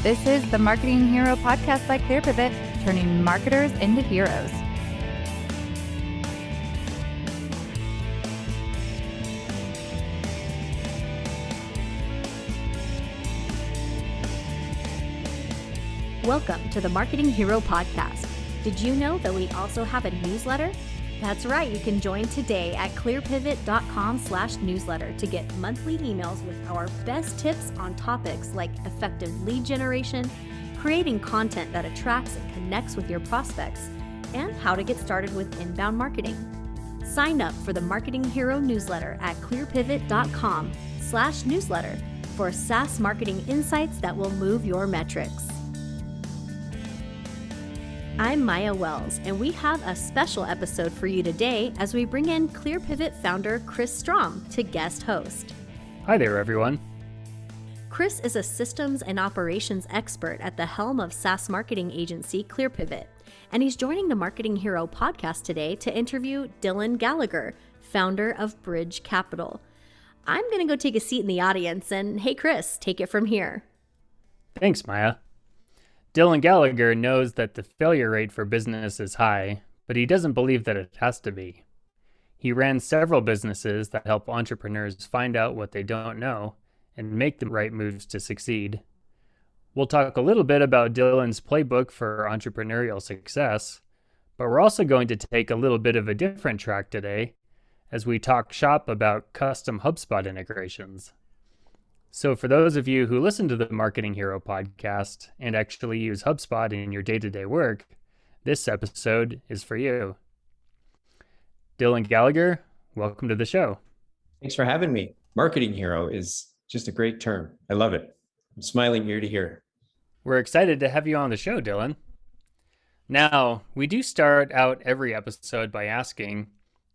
This is the Marketing Hero podcast by ClearPivot, turning marketers into heroes. Welcome to the Marketing Hero podcast. Did you know that we also have a newsletter? That's right, you can join today at clearpivot.com/newsletter to get monthly emails with our best tips on topics like effective lead generation, creating content that attracts and connects with your prospects, and how to get started with inbound marketing. Sign up for the Marketing Hero newsletter at clearpivot.com/newsletter for SaaS marketing insights that will move your metrics. I'm Maya Wells, and we have a special episode for you today as we bring in ClearPivot founder Chris Strom to guest host. Hi there, everyone. Chris is a systems and operations expert at the helm of SaaS marketing agency ClearPivot, and he's joining the Marketing Hero podcast today to interview Dylan Gallagher, founder of Bridge Capital. I'm going to go take a seat in the audience, and hey, Chris, take it from here. Thanks, Maya. Dylan Gallagher knows that the failure rate for business is high, but he doesn't believe that it has to be. He ran several businesses that help entrepreneurs find out what they don't know and make the right moves to succeed. We'll talk a little bit about Dylan's playbook for entrepreneurial success, but we're also going to take a little bit of a different track today as we talk shop about custom HubSpot integrations. So for those of you who listen to the Marketing Hero podcast and actually use HubSpot in your day-to-day work, this episode is for you. Dylan Gallagher, welcome to the show. Thanks for having me. Marketing Hero is just a great term. I love it. I'm smiling ear to ear. We're excited to have you on the show, Dylan. Now, we do start out every episode by asking,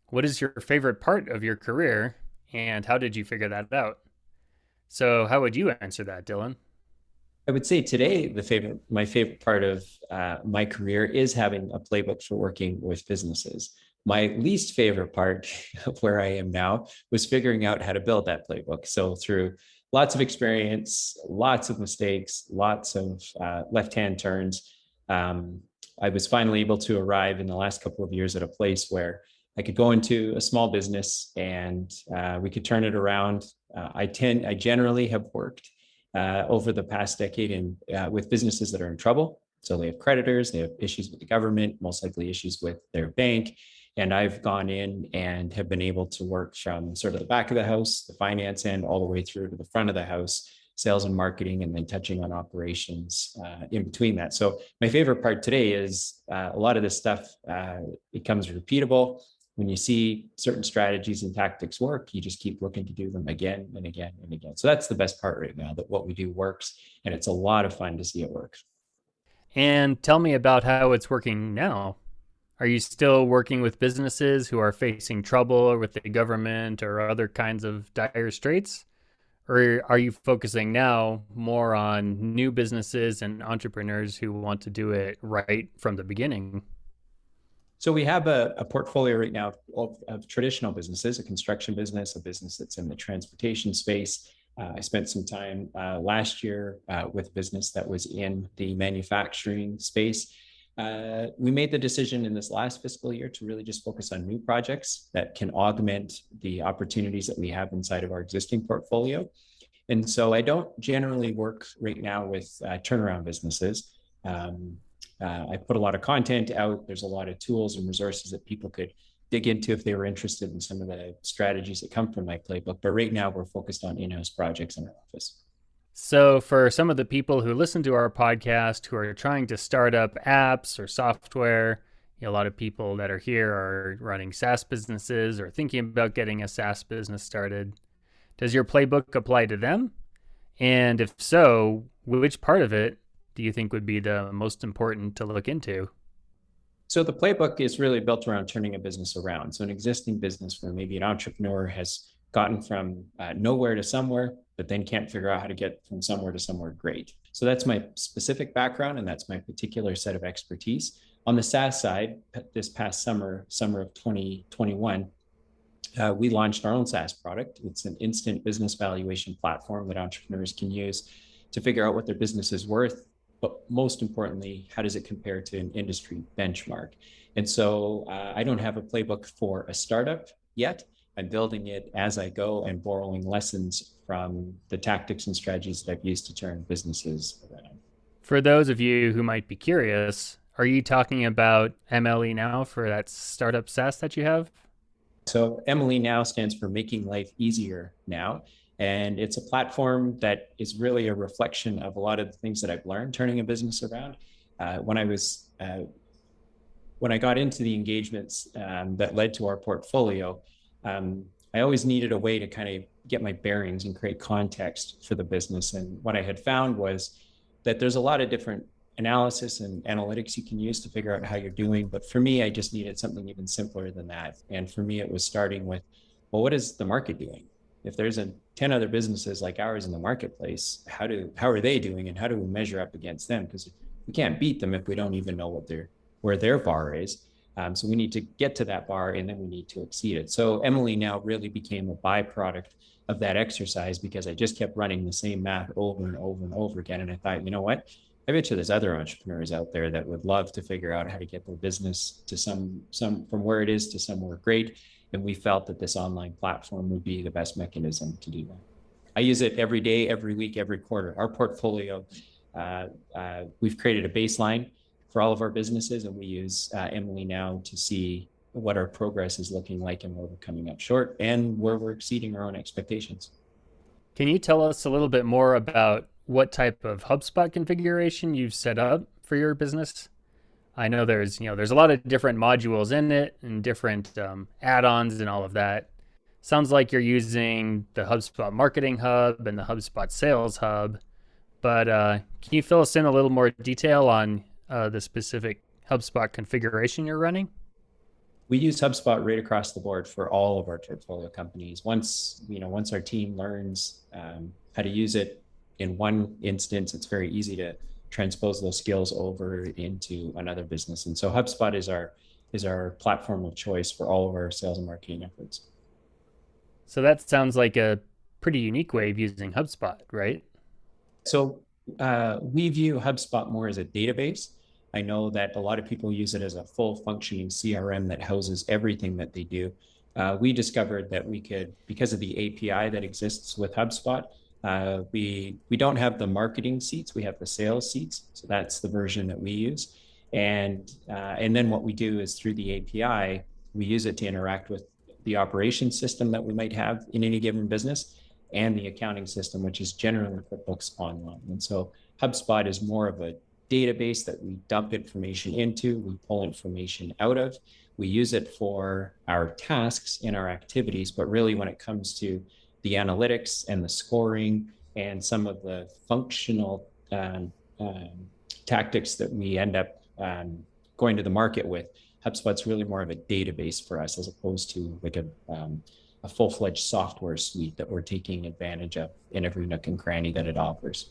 what is your favorite part of your career and how did you figure that out? So how would you answer that, Dylan? I would say today, my favorite part of my career is having a playbook for working with businesses. My least favorite part of where I am now was figuring out how to build that playbook. So through lots of experience, lots of mistakes, lots of left-hand turns, I was finally able to arrive in the last couple of years at a place where I could go into a small business and we could turn it around. I generally have worked over the past decade with businesses that are in trouble. So they have creditors, they have issues with the government, most likely issues with their bank. And I've gone in and have been able to work from sort of the back of the house, the finance end, all the way through to the front of the house, sales and marketing, and then touching on operations in between that. So my favorite part today is a lot of this stuff becomes repeatable. When you see certain strategies and tactics work, you just keep looking to do them again and again and again. So that's the best part right now, that what we do works, and it's a lot of fun to see it work. And tell me about how it's working now. Are you still working with businesses who are facing trouble with the government or other kinds of dire straits? Or are you focusing now more on new businesses and entrepreneurs who want to do it right from the beginning? So we have a portfolio right now of traditional businesses, a construction business, a business that's in the transportation space. I spent some time last year with a business that was in the manufacturing space. We made the decision in this last fiscal year to really just focus on new projects that can augment the opportunities that we have inside of our existing portfolio. And so I don't generally work right now with turnaround businesses. I put a lot of content out. There's a lot of tools and resources that people could dig into if they were interested in some of the strategies that come from my playbook. But right now we're focused on in-house projects in our office. So for some of the people who listen to our podcast who are trying to start up apps or software, a lot of people that are here are running SaaS businesses or thinking about getting a SaaS business started. Does your playbook apply to them? And if so, which part of it do you think would be the most important to look into? So the playbook is really built around turning a business around. So an existing business where maybe an entrepreneur has gotten from nowhere to somewhere, but then can't figure out how to get from somewhere to somewhere great. So that's my specific background, and that's my particular set of expertise. On the SaaS side, this past summer of 2021, we launched our own SaaS product. It's an instant business valuation platform that entrepreneurs can use to figure out what their business is worth, but most importantly, how does it compare to an industry benchmark? And so I don't have a playbook for a startup yet. I'm building it as I go and borrowing lessons from the tactics and strategies that I've used to turn businesses around. For those of you who might be curious, are you talking about MLE Now for that startup SaaS that you have? So MLE Now stands for Making Life Easier Now. And it's a platform that is really a reflection of a lot of the things that I've learned turning a business around. When I got into the engagements that led to our portfolio, I always needed a way to kind of get my bearings and create context for the business. And what I had found was that there's a lot of different analysis and analytics you can use to figure out how you're doing. But for me, I just needed something even simpler than that. And for me, it was starting with, well, what is the market doing? If there's 10 other businesses like ours in the marketplace, how are they doing and how do we measure up against them? Because we can't beat them if we don't even know where their bar is. So we need to get to that bar and then we need to exceed it. So MLE Now really became a byproduct of that exercise because I just kept running the same math over and over and over again. And I thought, you know what? I bet you there's other entrepreneurs out there that would love to figure out how to get their business to some from where it is to somewhere great. And we felt that this online platform would be the best mechanism to do that. I use it every day, every week, every quarter. Our portfolio, we've created a baseline for all of our businesses, and we use MLE Now to see what our progress is looking like and where we're coming up short and where we're exceeding our own expectations. Can you tell us a little bit more about what type of HubSpot configuration you've set up for your business? I know there's a lot of different modules in it and different add-ons and all of that. Sounds like you're using the HubSpot Marketing Hub and the HubSpot Sales Hub, but can you fill us in a little more detail on the specific HubSpot configuration you're running? We use HubSpot right across the board for all of our portfolio companies. Once our team learns how to use it in one instance, it's very easy to transpose those skills over into another business. And so HubSpot is our platform of choice for all of our sales and marketing efforts. So that sounds like a pretty unique way of using HubSpot, right? So we view HubSpot more as a database. I know that a lot of people use it as a full functioning CRM that houses everything that they do. We discovered that we could, because of the API that exists with HubSpot, we don't have the marketing seats, we have the sales seats. So that's the version that we use. And then what we do is through the API, we use it to interact with the operations system that we might have in any given business and the accounting system, which is generally QuickBooks Online. And so HubSpot is more of a database that we dump information into, we pull information out of. We use it for our tasks and our activities, but really when it comes to the analytics and the scoring and some of the functional tactics that we end up going to the market with, HubSpot's really more of a database for us as opposed to like a full-fledged software suite that we're taking advantage of in every nook and cranny that it offers.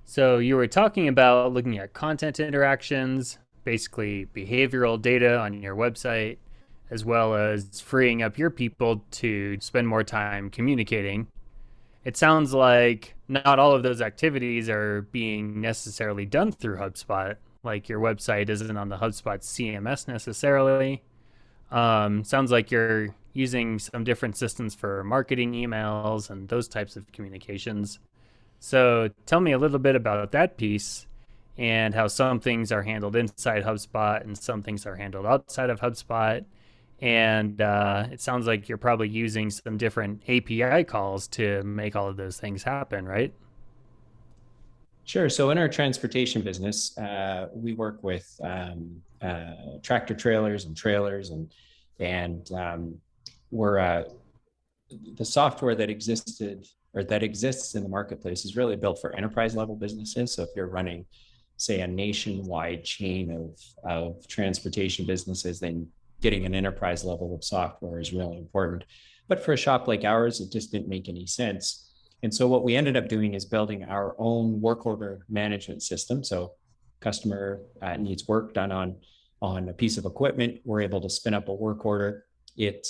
So you were talking about looking at content interactions, basically behavioral data on your website, as well as freeing up your people to spend more time communicating. It sounds like not all of those activities are being necessarily done through HubSpot. Like your website isn't on the HubSpot CMS necessarily. Sounds like you're using some different systems for marketing emails and those types of communications. So tell me a little bit about that piece and how some things are handled inside HubSpot and some things are handled outside of HubSpot. And it sounds like you're probably using some different API calls to make all of those things happen, right? Sure. So in our transportation business, we work with tractor trailers and trailers, and we're the software that existed or that exists in the marketplace is really built for enterprise level businesses. So if you're running, say, a nationwide chain of transportation businesses, then getting an enterprise level of software is really important. But for a shop like ours, it just didn't make any sense. And so what we ended up doing is building our own work order management system. So customer needs work done on a piece of equipment. We're able to spin up a work order. It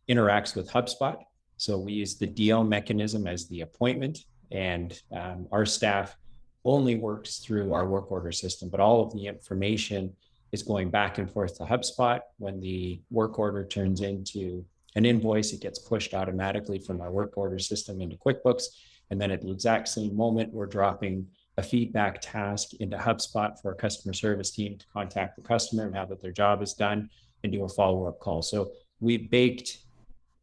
interacts with HubSpot. So we use the deal mechanism as the appointment. and our staff only works through our work order system, but all of the information is going back and forth to HubSpot. When the work order turns into an invoice, it gets pushed automatically from our work order system into QuickBooks. And then at the exact same moment, we're dropping a feedback task into HubSpot for our customer service team to contact the customer now that their job is done and do a follow-up call. So we baked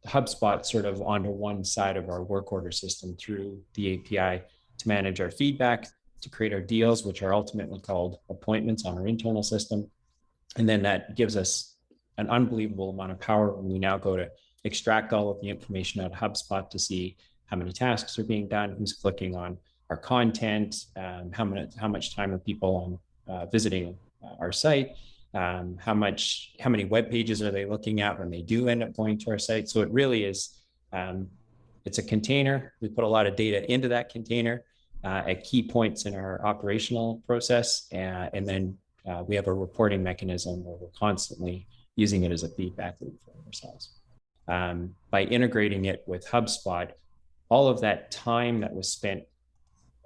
HubSpot sort of onto one side of our work order system through the API to manage our feedback, to create our deals, which are ultimately called appointments on our internal system. And then that gives us an unbelievable amount of power when we now go to extract all of the information out of HubSpot to see how many tasks are being done, who's clicking on our content, how much time are people on visiting our site, how many web pages are they looking at when they do end up going to our site. So it really is, it's a container. We put a lot of data into that container at key points in our operational process. And then we have a reporting mechanism where we're constantly using it as a feedback loop for ourselves. By integrating it with HubSpot, all of that time that was spent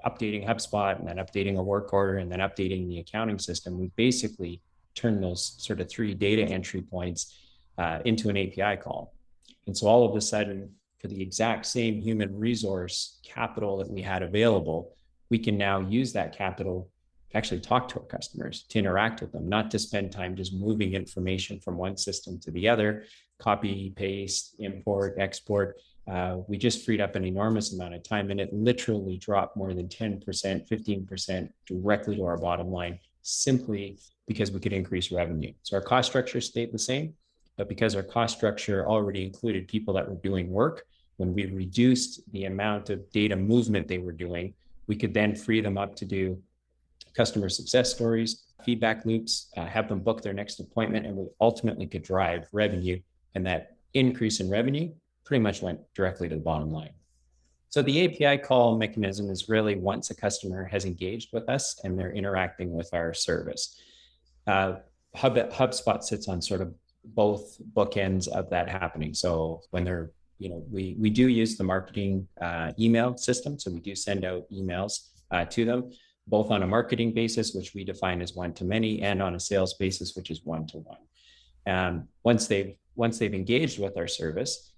updating HubSpot and then updating a work order and then updating the accounting system, we basically turned those sort of 3 data entry points into an API call. And so all of a sudden, for the exact same human resource capital that we had available, we can now use that capital to actually talk to our customers, to interact with them, not to spend time just moving information from one system to the other, copy, paste, import, export. We just freed up an enormous amount of time, and it literally dropped more than 10%, 15% directly to our bottom line, simply because we could increase revenue. So our cost structure stayed the same, but because our cost structure already included people that were doing work, when we reduced the amount of data movement they were doing, we could then free them up to do customer success stories, feedback loops, have them book their next appointment, and we ultimately could drive revenue. And that increase in revenue pretty much went directly to the bottom line. So the API call mechanism is really once a customer has engaged with us and they're interacting with our service. HubSpot sits on sort of both bookends of that happening. So when they're, we do use the marketing email system. So we do send out emails to them, both on a marketing basis, which we define as one-to-many, and on a sales basis, which is one-to-one. Once they've engaged with our service,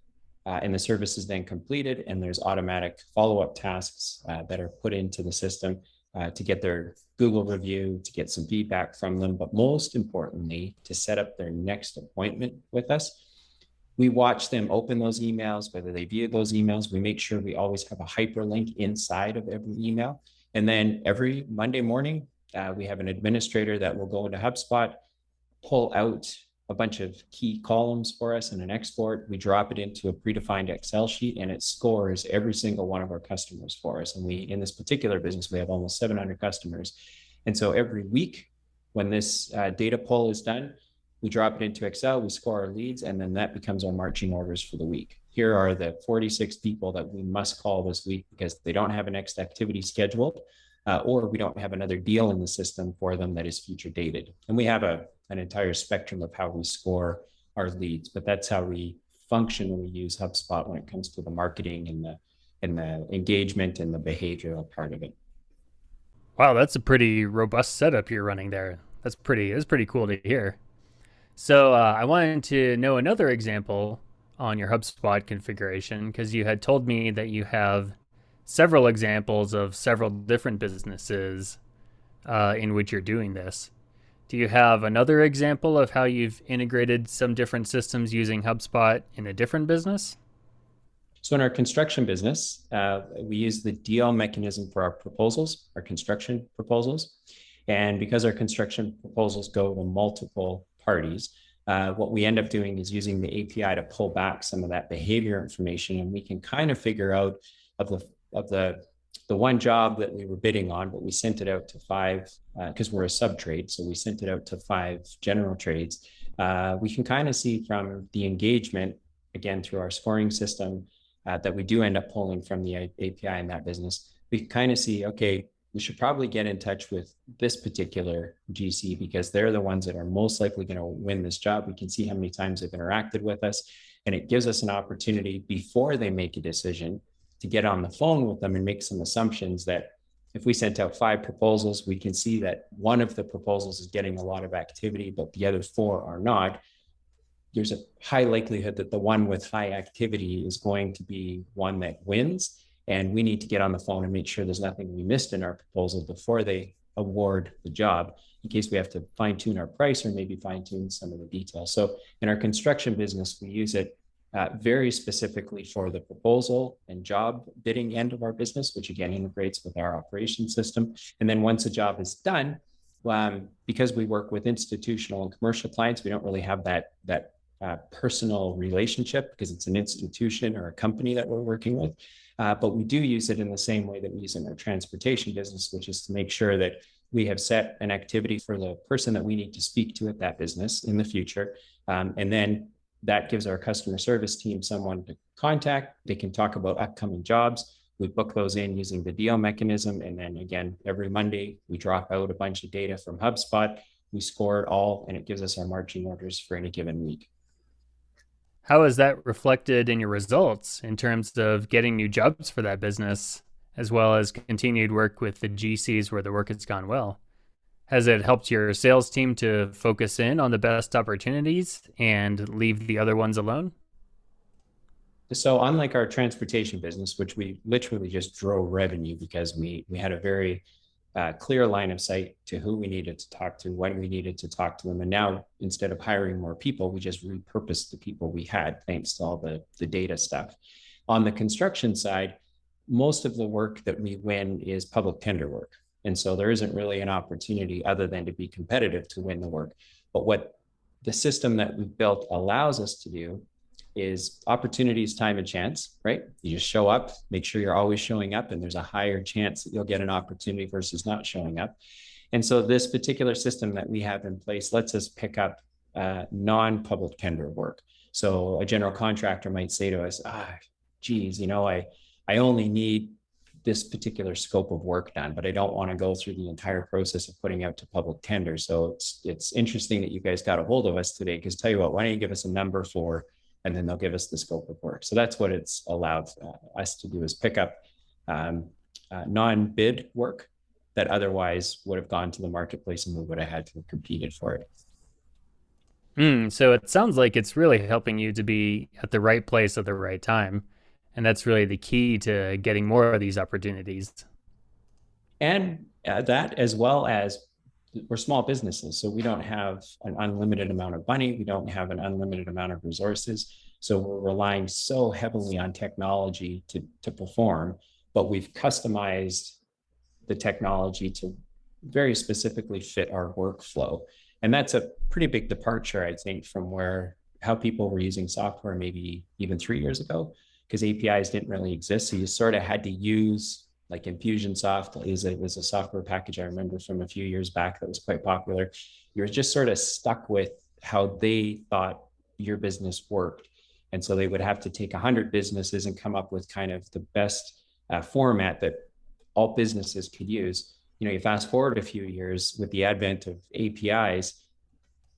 and the service is then completed, and there's automatic follow-up tasks that are put into the system to get their Google review, to get some feedback from them, but most importantly, to set up their next appointment with us. We watch them open those emails, whether they view those emails. We make sure we always have a hyperlink inside of every email. And then every Monday morning, we have an administrator that will go into HubSpot, pull out a bunch of key columns for us in an export. We drop it into a predefined Excel sheet, and it scores every single one of our customers for us. And in this particular business, we have almost 700 customers. And so every week when this data pull is done, we drop it into Excel, we score our leads, and then that becomes our marching orders for the week. Here are the 46 people that we must call this week because they don't have a next activity scheduled, or we don't have another deal in the system for them that is future dated. And we have an entire spectrum of how we score our leads, but that's how we function when we use HubSpot when it comes to the marketing and the engagement and the behavioral part of it. Wow, that's a pretty robust setup you're running there. That's pretty cool to hear. So I wanted to know another example on your HubSpot configuration, because you had told me that you have several examples of several different businesses in which you're doing this. Do you have another example of how you've integrated some different systems using HubSpot in a different business? So in our construction business, we use the deal mechanism for our proposals, our construction proposals. And because our construction proposals go to multiple parties, what we end up doing is using the API to pull back some of that behavior information, and we can kind of figure out of the one job that we were bidding on, but we sent it out to 5 because we're a sub trade, so we sent it out to 5 general trades. We can kind of see from the engagement, again through our scoring system, that we do end up pulling from the API in that business. We can kind of see, okay, we should probably get in touch with this particular GC because they're the ones that are most likely going to win this job. We can see how many times they've interacted with us, and it gives us an opportunity before they make a decision to to get on the phone with them and make some assumptions that if we sent out 5 proposals, we can see that one of the proposals is getting a lot of activity, but the other 4 are not. There's a high likelihood that the one with high activity is going to be one that wins. And we need to get on the phone and make sure there's nothing we missed in our proposal before they award the job, in case we have to fine tune our price or maybe fine tune some of the details. So in our construction business, we use it very specifically for the proposal and job bidding end of our business, which again integrates with our operation system. And then once a job is done, because we work with institutional and commercial clients, we don't really have that personal relationship because it's an institution or a company that we're working with. But we do use it in the same way that we use it in our transportation business, which is to make sure that we have set an activity for the person that we need to speak to at that business in the future. And then that gives our customer service team someone to contact. They can talk about upcoming jobs. We book those in using the deal mechanism. And then again, every Monday, we drop out a bunch of data from HubSpot. We score it all, and it gives us our marching orders for any given week. How is that reflected in your results in terms of getting new jobs for that business, as well as continued work with the GCs where the work has gone well? Has it helped your sales team to focus in on the best opportunities and leave the other ones alone? So unlike our transportation business, which we literally just drove revenue because we had a very clear line of sight to who we needed to talk to, when we needed to talk to them. And now instead of hiring more people, we just repurposed the people we had, thanks to all the data stuff. On the construction side, most of the work that we win is public tender work. And so there isn't really an opportunity other than to be competitive to win the work. But what the system that we've built allows us to do is opportunities, time, and chance, right? You just show up, make sure you're always showing up, and there's a higher chance that you'll get an opportunity versus not showing up. And so this particular system that we have in place lets us pick up non-public tender work. So a general contractor might say to us, geez, I only need this particular scope of work done, but I don't want to go through the entire process of putting out to public tender. So it's interesting that you guys got a hold of us today, because tell you what, why don't you give us a number for, and then they'll give us the scope of work. So that's what it's allowed us to do, is pick up non-bid work that otherwise would have gone to the marketplace and we would have had to have competed for it. So it sounds like it's really helping you to be at the right place at the right time. And that's really the key to getting more of these opportunities. And that, as well as we're small businesses, so we don't have an unlimited amount of money. We don't have an unlimited amount of resources. So we're relying so heavily on technology to perform, but we've customized the technology to very specifically fit our workflow. And that's a pretty big departure, I think, from how people were using software maybe even 3 years ago, because APIs didn't really exist. So you sort of had to use, like Infusionsoft was a software package I remember from a few years back that was quite popular. You're just sort of stuck with how they thought your business worked. And so they would have to take 100 businesses and come up with kind of the best format that all businesses could use. You fast forward a few years with the advent of APIs,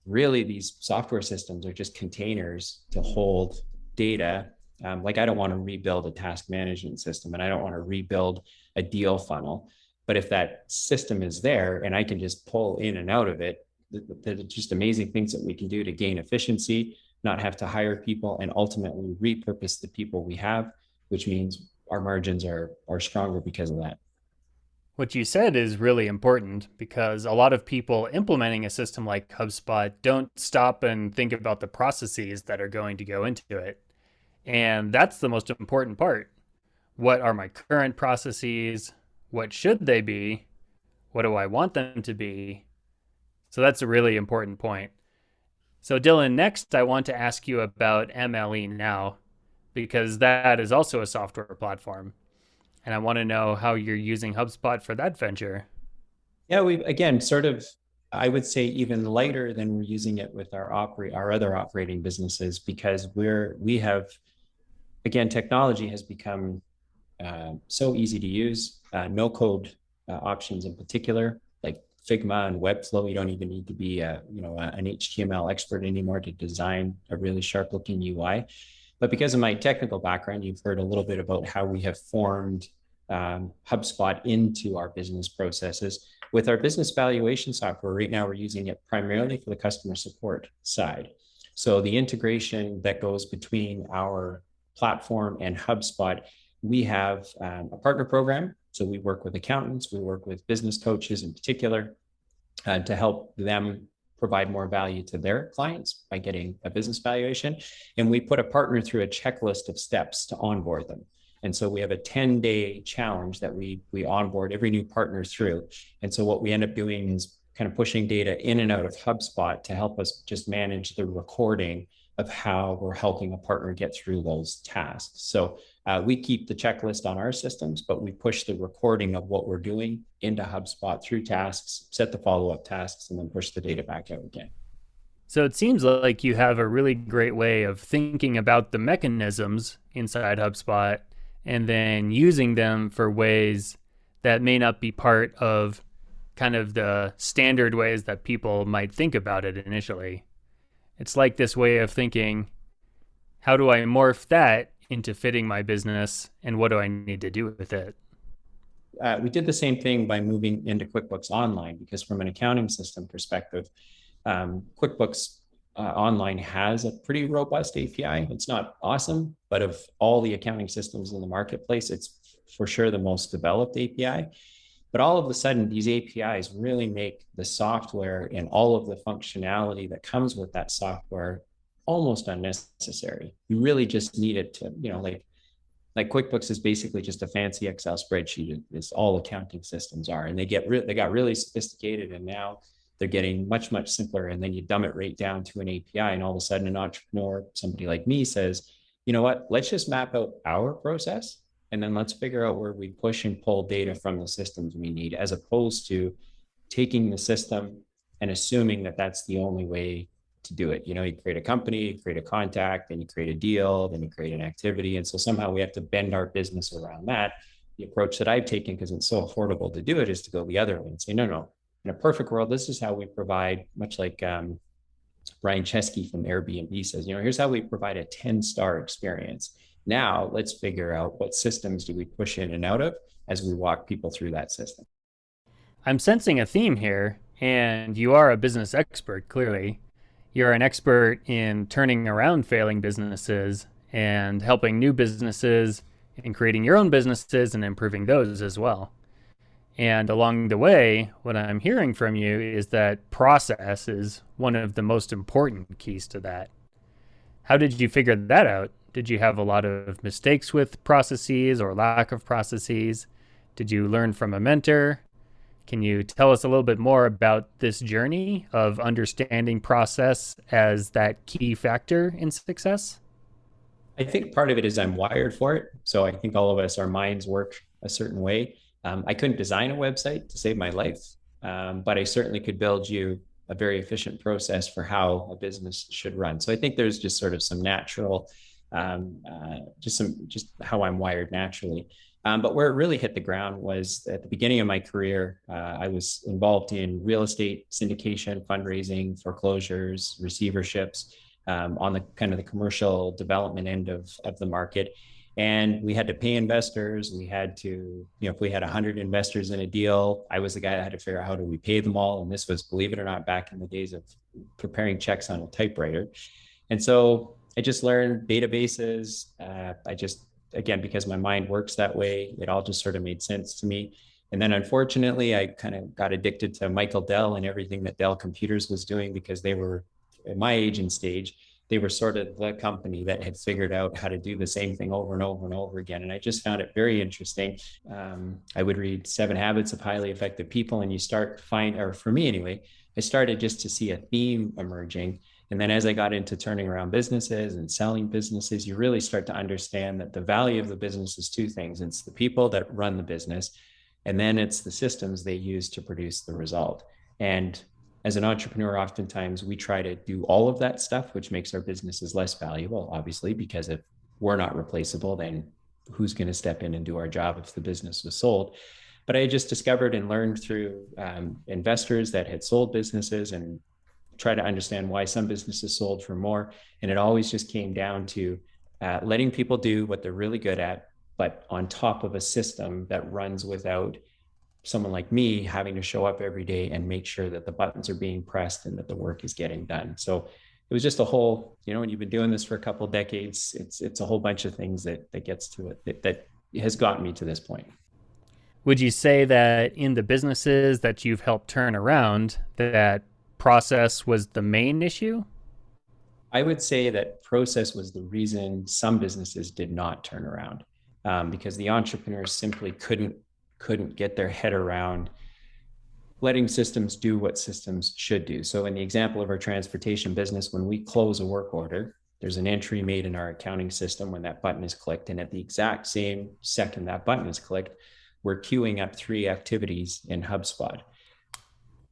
really these software systems are just containers to hold data. Like I don't want to rebuild a task management system, and I don't want to rebuild a deal funnel. But if that system is there and I can just pull in and out of it, there's just amazing things that we can do to gain efficiency, not have to hire people, and ultimately repurpose the people we have, which means our margins are stronger because of that. What you said is really important, because a lot of people implementing a system like HubSpot don't stop and think about the processes that are going to go into it. And that's the most important part. What are my current processes? What should they be? What do I want them to be? So that's a really important point. So Dylan, next I want to ask you about MLE Now, because that is also a software platform. And I want to know how you're using HubSpot for that venture. Yeah, we again I would say even lighter than we're using it with our other operating businesses, because technology has become so easy to use. No code options in particular, like Figma and Webflow. You don't even need to be an HTML expert anymore to design a really sharp looking UI. But because of my technical background, you've heard a little bit about how we have formed HubSpot into our business processes. With our business valuation software, right now we're using it primarily for the customer support side. So the integration that goes between our platform and HubSpot, we have a partner program. So we work with accountants, we work with business coaches in particular to help them provide more value to their clients by getting a business valuation. And we put a partner through a checklist of steps to onboard them. And so we have a 10-day challenge that we onboard every new partner through. And so what we end up doing is kind of pushing data in and out of HubSpot to help us just manage the recording of how we're helping a partner get through those tasks. So we keep the checklist on our systems, but we push the recording of what we're doing into HubSpot through tasks, set the follow-up tasks, and then push the data back out again. So it seems like you have a really great way of thinking about the mechanisms inside HubSpot and then using them for ways that may not be part of kind of the standard ways that people might think about it initially. It's like this way of thinking, how do I morph that into fitting my business, and what do I need to do with it? We did the same thing by moving into QuickBooks Online, because from an accounting system perspective, QuickBooks Online has a pretty robust API. It's not awesome, but of all the accounting systems in the marketplace, it's for sure the most developed API. But all of a sudden, these APIs really make the software and all of the functionality that comes with that software almost unnecessary. You really just need it to, like QuickBooks is basically just a fancy Excel spreadsheet. It's all accounting systems are, and they got really sophisticated, and now they're getting much, much simpler. And then you dumb it right down to an API, and all of a sudden an entrepreneur, somebody like me, says, you know what, let's just map out our process, and then let's figure out where we push and pull data from the systems we need, as opposed to taking the system and assuming that that's the only way to do it. You create a company, you create a contact, then you create a deal, then you create an activity. And so somehow we have to bend our business around that. The approach that I've taken, because it's so affordable to do it, is to go the other way and say, no, in a perfect world, this is how we provide, much like Brian Chesky from Airbnb says, here's how we provide a 10-star experience. Now let's figure out what systems do we push in and out of as we walk people through that system. I'm sensing a theme here, and you are a business expert, clearly. You're an expert in turning around failing businesses and helping new businesses and creating your own businesses and improving those as well. And along the way, what I'm hearing from you is that process is one of the most important keys to that. How did you figure that out? Did you have a lot of mistakes with processes or lack of processes? Did you learn from a mentor? Can you tell us a little bit more about this journey of understanding process as that key factor in success? I think part of it is I'm wired for it. So I think all of us, our minds work a certain way. I couldn't design a website to save my life, but I certainly could build you a very efficient process for how a business should run. So I think there's just sort of some natural, just how I'm wired naturally. But where it really hit the ground was at the beginning of my career. I was involved in real estate syndication, fundraising, foreclosures, receiverships, on the kind of the commercial development end of the market. And we had to pay investors. We had to, if we had 100 investors in a deal, I was the guy that had to figure out how do we pay them all. And this was, believe it or not, back in the days of preparing checks on a typewriter. And so I just learned databases. Again, because my mind works that way, it all just sort of made sense to me. And then unfortunately, I kind of got addicted to Michael Dell and everything that Dell Computers was doing, because they were, at my age and stage, they were sort of the company that had figured out how to do the same thing over and over and over again. And I just found it very interesting. I would read 7 Habits of Highly Effective People, and you start to find, or for me anyway, I started just to see a theme emerging. And then as I got into turning around businesses and selling businesses, you really start to understand that the value of the business is 2 things. It's the people that run the business, and then it's the systems they use to produce the result. And as an entrepreneur, oftentimes we try to do all of that stuff, which makes our businesses less valuable, obviously, because if we're not replaceable, then who's going to step in and do our job if the business was sold? But I just discovered and learned through investors that had sold businesses and try to understand why some businesses sold for more. And it always just came down to letting people do what they're really good at, but on top of a system that runs without someone like me having to show up every day and make sure that the buttons are being pressed and that the work is getting done. So it was just a whole, when you've been doing this for a couple of decades, it's a whole bunch of things that gets to it that has gotten me to this point. Would you say that in the businesses that you've helped turn around, that process was the main issue? I would say that process was the reason some businesses did not turn around, because the entrepreneurs simply couldn't get their head around letting systems do what systems should do. So in the example of our transportation business, when we close a work order, there's an entry made in our accounting system when that button is clicked. And at the exact same second that button is clicked, we're queuing up 3 activities in HubSpot.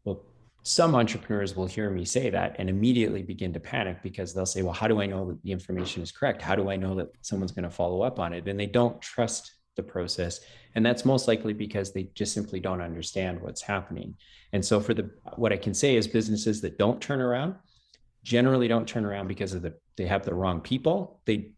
Well, some entrepreneurs will hear me say that and immediately begin to panic because they'll say, well, how do I know that the information is correct? How do I know that someone's going to follow up on it? And they don't trust the process. And that's most likely because they just simply don't understand what's happening. And so what I can say is businesses that don't turn around generally don't turn around because they have the wrong people. They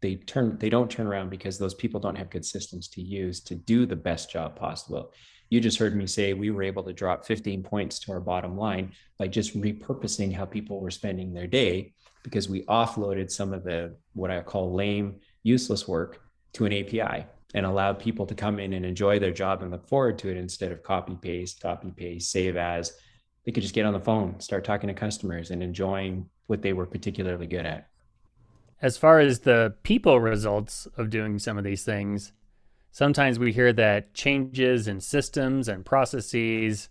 don't turn around because those people don't have good systems to use to do the best job possible. You just heard me say we were able to drop 15 points to our bottom line by just repurposing how people were spending their day, because we offloaded some of the, what I call lame, useless work to an API and allowed people to come in and enjoy their job and look forward to it instead of copy paste, save as. They could just get on the phone, start talking to customers and enjoying what they were particularly good at. As far as the people results of doing some of these things, sometimes we hear that changes in systems and processes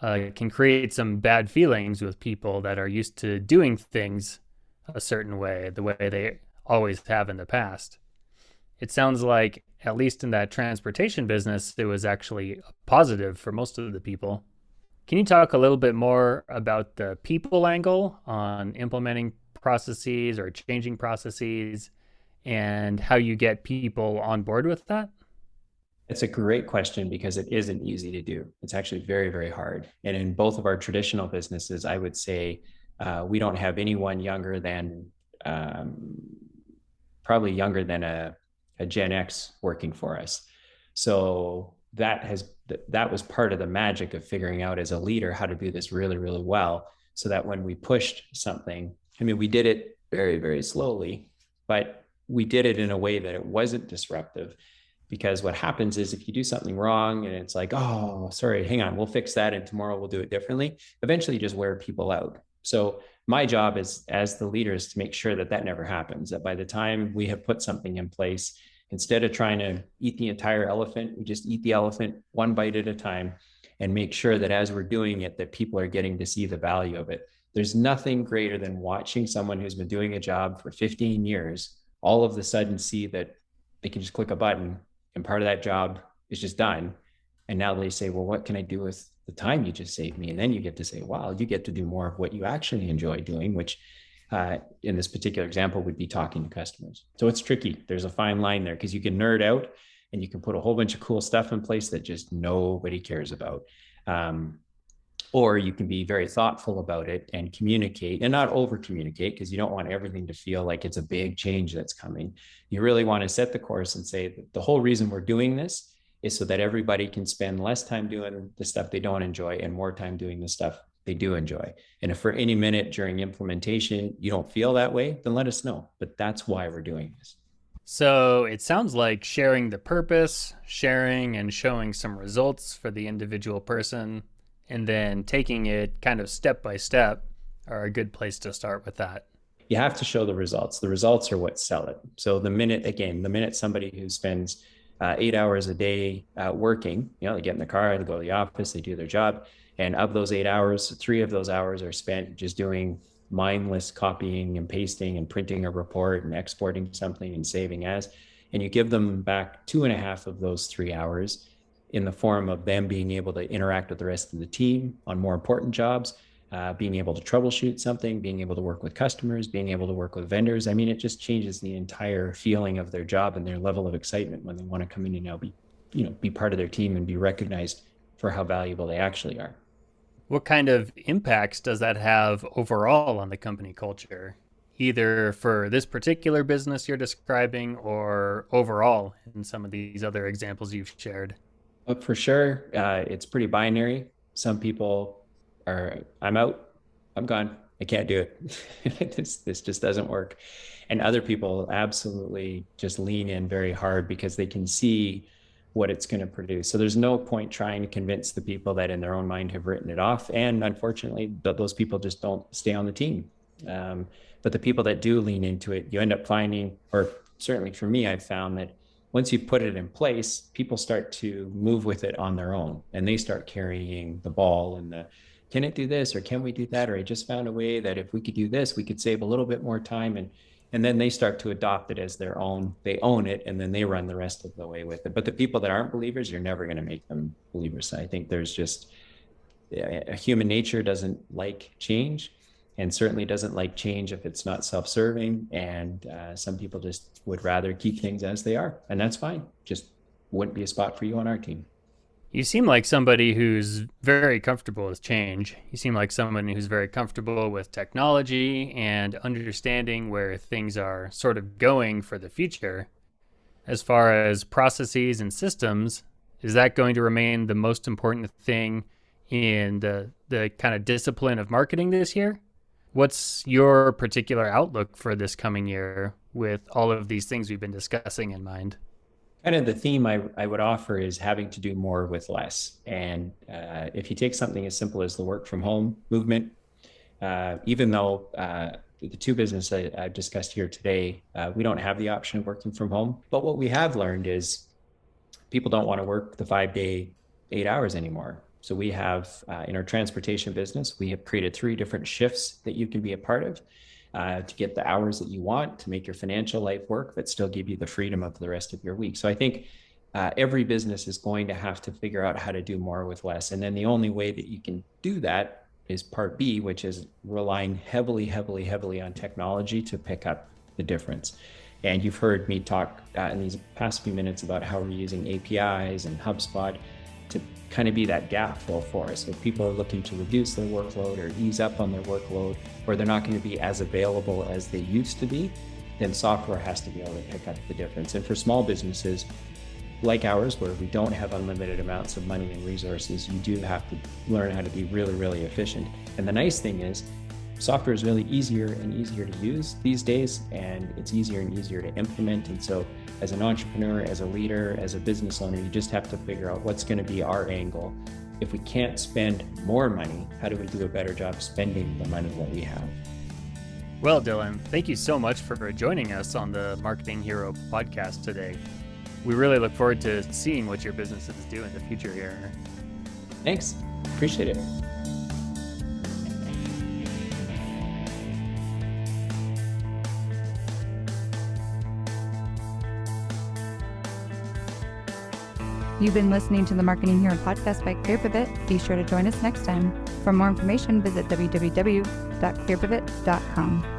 can create some bad feelings with people that are used to doing things a certain way, the way they always have in the past. It sounds like, at least in that transportation business, it was actually positive for most of the people. Can you talk a little bit more about the people angle on implementing processes or changing processes and how you get people on board with that? It's a great question because it isn't easy to do. It's actually very, very hard. And in both of our traditional businesses, I would say we don't have anyone younger than, probably younger than a Gen X working for us. So that was part of the magic of figuring out as a leader how to do this really, really well, so that when we pushed something, we did it very, very slowly, but we did it in a way that it wasn't disruptive. Because what happens is if you do something wrong and it's like, oh, sorry, hang on, we'll fix that and tomorrow we'll do it differently, eventually you just wear people out. So my job is, as the leader, is to make sure that never happens, that by the time we have put something in place, instead of trying to eat the entire elephant, we just eat the elephant one bite at a time and make sure that as we're doing it, that people are getting to see the value of it. There's nothing greater than watching someone who's been doing a job for 15 years all of a sudden see that they can just click a button and part of that job is just done. And now they say, well, what can I do with the time you just saved me? And then you get to say, wow, you get to do more of what you actually enjoy doing, which in this particular example would be talking to customers. So it's tricky. There's a fine line there because you can nerd out and you can put a whole bunch of cool stuff in place that just nobody cares about. Or you can be very thoughtful about it and communicate and not over communicate, because you don't want everything to feel like it's a big change that's coming. You really want to set the course and say that the whole reason we're doing this is so that everybody can spend less time doing the stuff they don't enjoy and more time doing the stuff they do enjoy. And if for any minute during implementation you don't feel that way, then let us know. But that's why we're doing this. So it sounds like sharing the purpose, sharing and showing some results for the individual person, and then taking it kind of step by step are a good place to start with that. You have to show the results. The results are what sell it. So the minute somebody who spends 8 hours a day working, they get in the car, they go to the office, they do their job. And of those 8 hours, 3 of those hours are spent just doing mindless copying and pasting and printing a report and exporting something and saving as, and you give them back 2.5 of those 3 hours in the form of them being able to interact with the rest of the team on more important jobs, being able to troubleshoot something, being able to work with customers, being able to work with vendors. It just changes the entire feeling of their job and their level of excitement when they want to come in and now be part of their team and be recognized for how valuable they actually are. What kind of impacts does that have overall on the company culture? either for this particular business you're describing or overall in some of these other examples you've shared? But for sure, it's pretty binary. Some people are, I'm out, I'm gone, I can't do it. This just doesn't work. And other people absolutely just lean in very hard because they can see what it's going to produce. So there's no point trying to convince the people that in their own mind have written it off. And unfortunately, those people just don't stay on the team. But the people that do lean into it, you end up finding, or certainly for me, I've found that once you put it in place, people start to move with it on their own, and they start carrying the ball and can it do this, or can we do that? Or I just found a way that if we could do this, we could save a little bit more time. And then they start to adopt it as their own. They own it, and then they run the rest of the way with it. But the people that aren't believers, you're never going to make them believers. I think there's just a human nature doesn't like change, and certainly doesn't like change if it's not self-serving. And some people just would rather keep things as they are, and that's fine. Just wouldn't be a spot for you on our team. You seem like somebody who's very comfortable with change. You seem like someone who's very comfortable with technology and understanding where things are sort of going for the future. As far as processes and systems, is that going to remain the most important thing in the kind of discipline of marketing this year? What's your particular outlook for this coming year with all of these things we've been discussing in mind? Kind of the theme I would offer is having to do more with less. And if you take something as simple as the work from home movement, even though the two businesses I've discussed here today, we don't have the option of working from home. But what we have learned is people don't want to work the 5-day, 8 hours anymore. So we have, in our transportation business, we have created 3 different shifts that you can be a part of to get the hours that you want, to make your financial life work, but still give you the freedom of the rest of your week. So I think every business is going to have to figure out how to do more with less. And then the only way that you can do that is part B, which is relying heavily on technology to pick up the difference. And you've heard me talk in these past few minutes about how we're using APIs and HubSpot to kind of be that gap fill for us. If people are looking to reduce their workload or ease up on their workload, or they're not going to be as available as they used to be, then software has to be able to pick up the difference. And for small businesses like ours, where we don't have unlimited amounts of money and resources, you do have to learn how to be really efficient. And the nice thing is, software is really easier and easier to use these days, and it's easier and easier to implement. And so as an entrepreneur, as a leader, as a business owner, you just have to figure out what's going to be our angle. If we can't spend more money, how do we do a better job spending the money that we have? Well, Dylan, thank you so much for joining us on the Marketing Hero podcast today. We really look forward to seeing what your businesses do in the future here. Thanks. Appreciate it. You've been listening to the Marketing Hero podcast by ClearPivot. Be sure to join us next time. For more information, visit www.clearpivot.com.